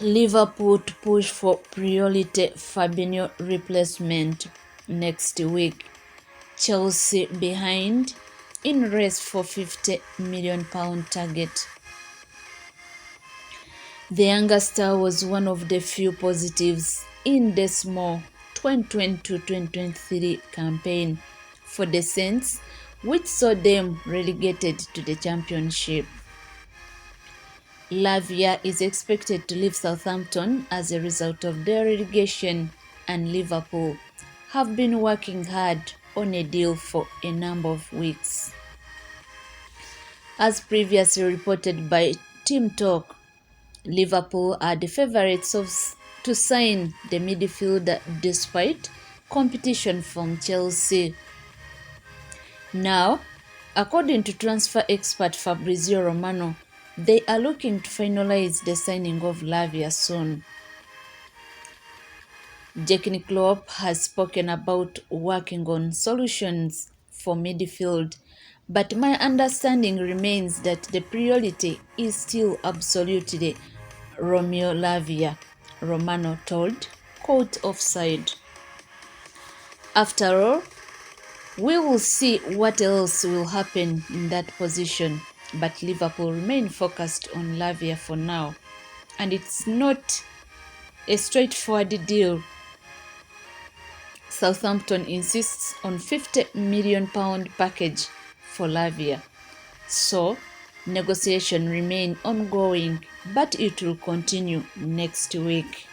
Liverpool to push for priority Fabinho replacement next week. Chelsea behind in race for £50 million target. The younger star was one of the few positives in the small 2022-2023 campaign for the Saints, which saw them relegated to the Championship. LAVIA is expected to leave Southampton as a result of their relegation, and Liverpool have been working hard on a deal for a number of weeks. As previously reported by Team Talk, Liverpool are the favourites to sign the midfielder despite competition from Chelsea. Now, according to transfer expert Fabrizio Romano, they are looking to finalise the signing of LAVIA soon. Jurgen Klopp has spoken about working on solutions for midfield, but my understanding remains that the priority is still absolutely ROMEO LAVIA, Romano told Court Offside. After all, we will see what else will happen in that position, but Liverpool remain focused on LAVIA for now, and it's not a straightforward deal. Southampton insists on £50 million package for LAVIA, so negotiations remain ongoing, but it will continue next week.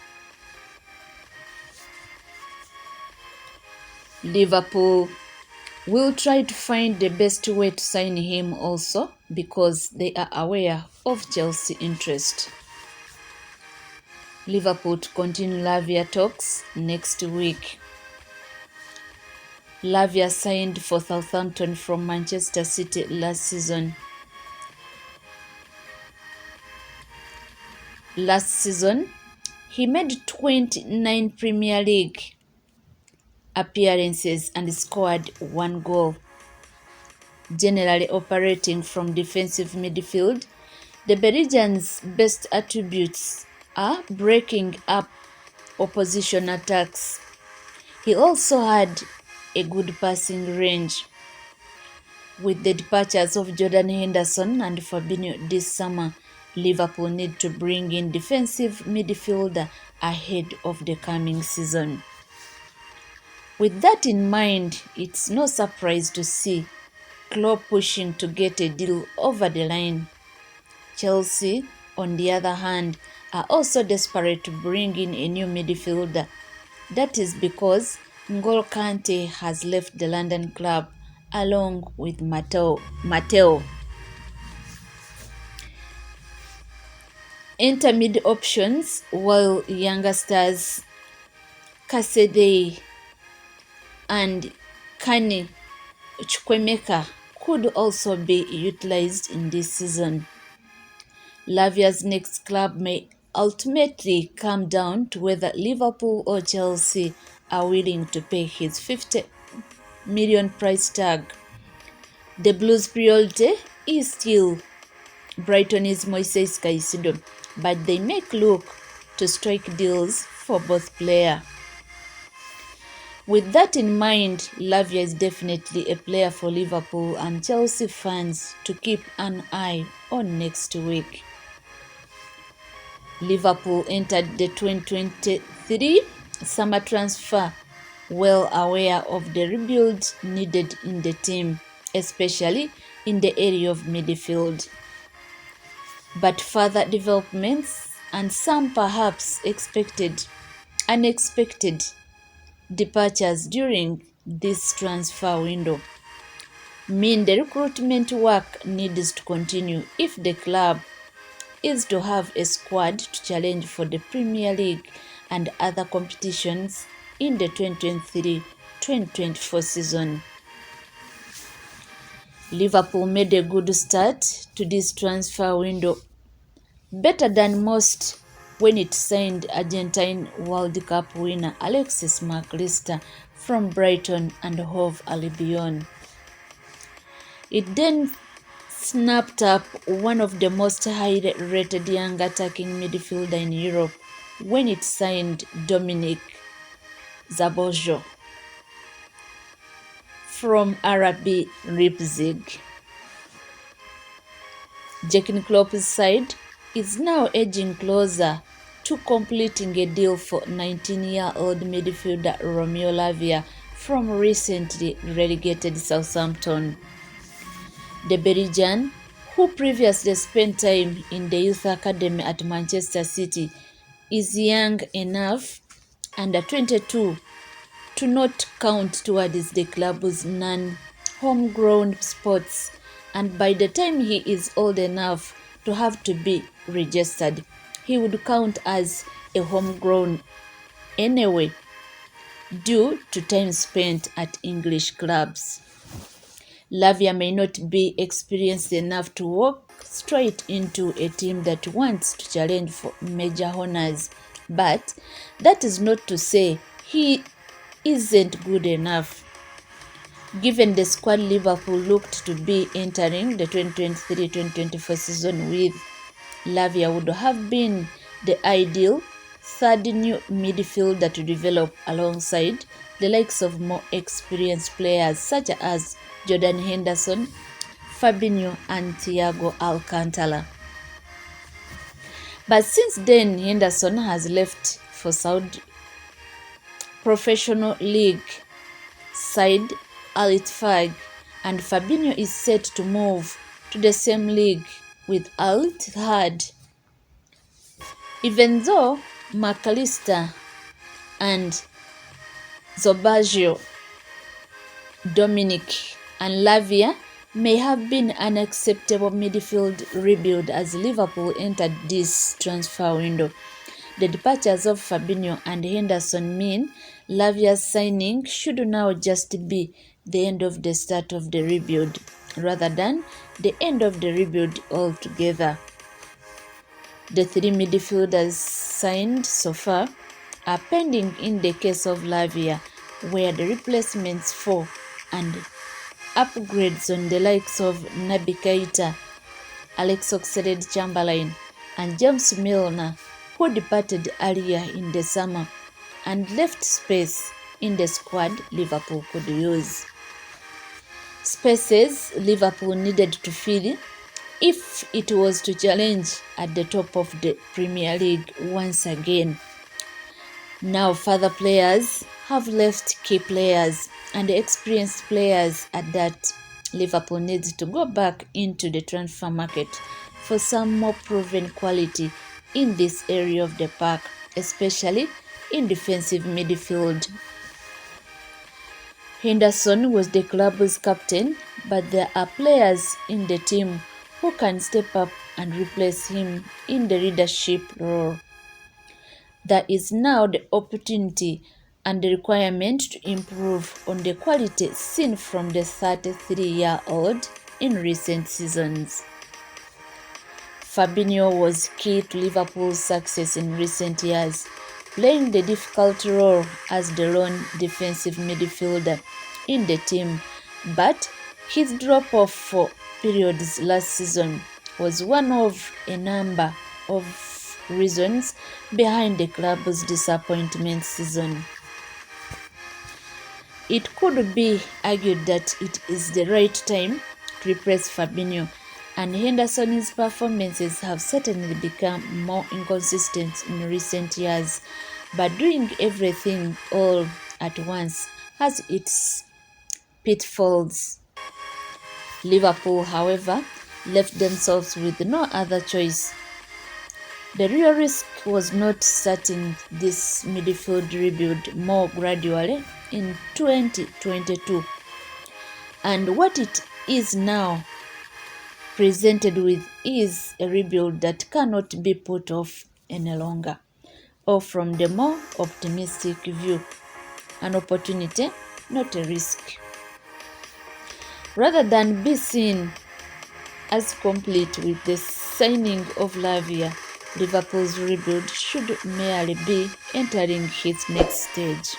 Liverpool will try to find the best way to sign him also, because they are aware of Chelsea interest. Liverpool to continue LAVIA talks next week. LAVIA signed for Southampton from Manchester City last season. Last season, he made 29 Premier League appearances and scored 1 goal. Generally operating from defensive midfield, the Belgian's best attributes are breaking up opposition attacks. He also had a good passing range. With the departures of Jordan Henderson and Fabinho this summer, Liverpool need to bring in defensive midfielder ahead of the coming season. With that in mind, it's no surprise to see Klopp pushing to get a deal over the line. Chelsea, on the other hand, are also desperate to bring in a new midfielder. That is because N'Golo Kante has left the London club along with Matteo. Enter mid options, while younger stars Kasedei and Kani Chukwemeka could also be utilized in this season. LAVIA's next club may ultimately come down to whether Liverpool or Chelsea are willing to pay his £50 million price tag. The Blues' priority is still Brighton's Moises Caicedo, but they may look to strike deals for both players. With that in mind, LAVIA is definitely a player for Liverpool and Chelsea fans to keep an eye on next week. Liverpool entered the 2023 summer transfer well aware of the rebuild needed in the team, especially in the area of midfield. But further developments and some perhaps unexpected departures during this transfer window mean the recruitment work needs to continue if the club is to have a squad to challenge for the Premier League and other competitions in the 2023-2024 season. Liverpool made a good start to this transfer window, better than most, when it signed Argentine World Cup winner Alexis McAllister from Brighton and Hove Albion. It then snapped up one of the most highly rated young attacking midfielder in Europe when it signed Dominic Zabojo from RB Leipzig. Jurgen Klopp's side is now edging closer to completing a deal for 19-year-old midfielder ROMEO LAVIA from recently relegated Southampton. The Belgian, who previously spent time in the youth academy at Manchester City, is young enough, under 22, to not count towards the club's non-homegrown sports, and by the time he is old enough to have to be registered, he would count as a homegrown anyway, due to time spent at English clubs. LAVIA may not be experienced enough to walk straight into a team that wants to challenge for major honors, but that is not to say he isn't good enough. Given the squad Liverpool looked to be entering the 2023-2024 season with, LAVIA would have been the ideal third new midfielder to develop alongside the likes of more experienced players such as Jordan Henderson, Fabinho and Thiago Alcantara. But since then, Henderson has left for Saudi professional league side Al Ittihad, and Fabinho is set to move to the same league with Al Ittihad. Even though McAllister and Zabojo, Dominic and LAVIA may have been an acceptable midfield rebuild as Liverpool entered this transfer window, the departures of Fabinho and Henderson mean LAVIA's signing should now just be the end of the start of the rebuild, rather than the end of the rebuild altogether. The three midfielders signed so far are pending in the case of LAVIA, where the replacements for and upgrades on the likes of Naby Keita, Alex Oxlade-Chamberlain and James Milner, who departed earlier in the summer and left space in the squad Liverpool could use. Spaces Liverpool needed to fill if it was to challenge at the top of the Premier League once again. Now further players have left key players and experienced players at that. Liverpool needs to go back into the transfer market for some more proven quality in this area of the park, especially in defensive midfield. Henderson was the club's captain, but there are players in the team who can step up and replace him in the leadership role. There is now the opportunity and the requirement to improve on the quality seen from the 33-year-old in recent seasons. Fabinho was key to Liverpool's success in recent years, playing the difficult role as the lone defensive midfielder in the team, but his drop-off for periods last season was one of a number of reasons behind the club's disappointment season. It could be argued that it is the right time to replace Fabinho, and Henderson's performances have certainly become more inconsistent in recent years, but doing everything all at once has its pitfalls. Liverpool, however, left themselves with no other choice. The real risk was not starting this midfield rebuild more gradually in 2022, and what it is now presented with is a rebuild that cannot be put off any longer, or from the more optimistic view, an opportunity, not a risk. Rather than be seen as complete with the signing of LAVIA, Liverpool's rebuild should merely be entering its next stage.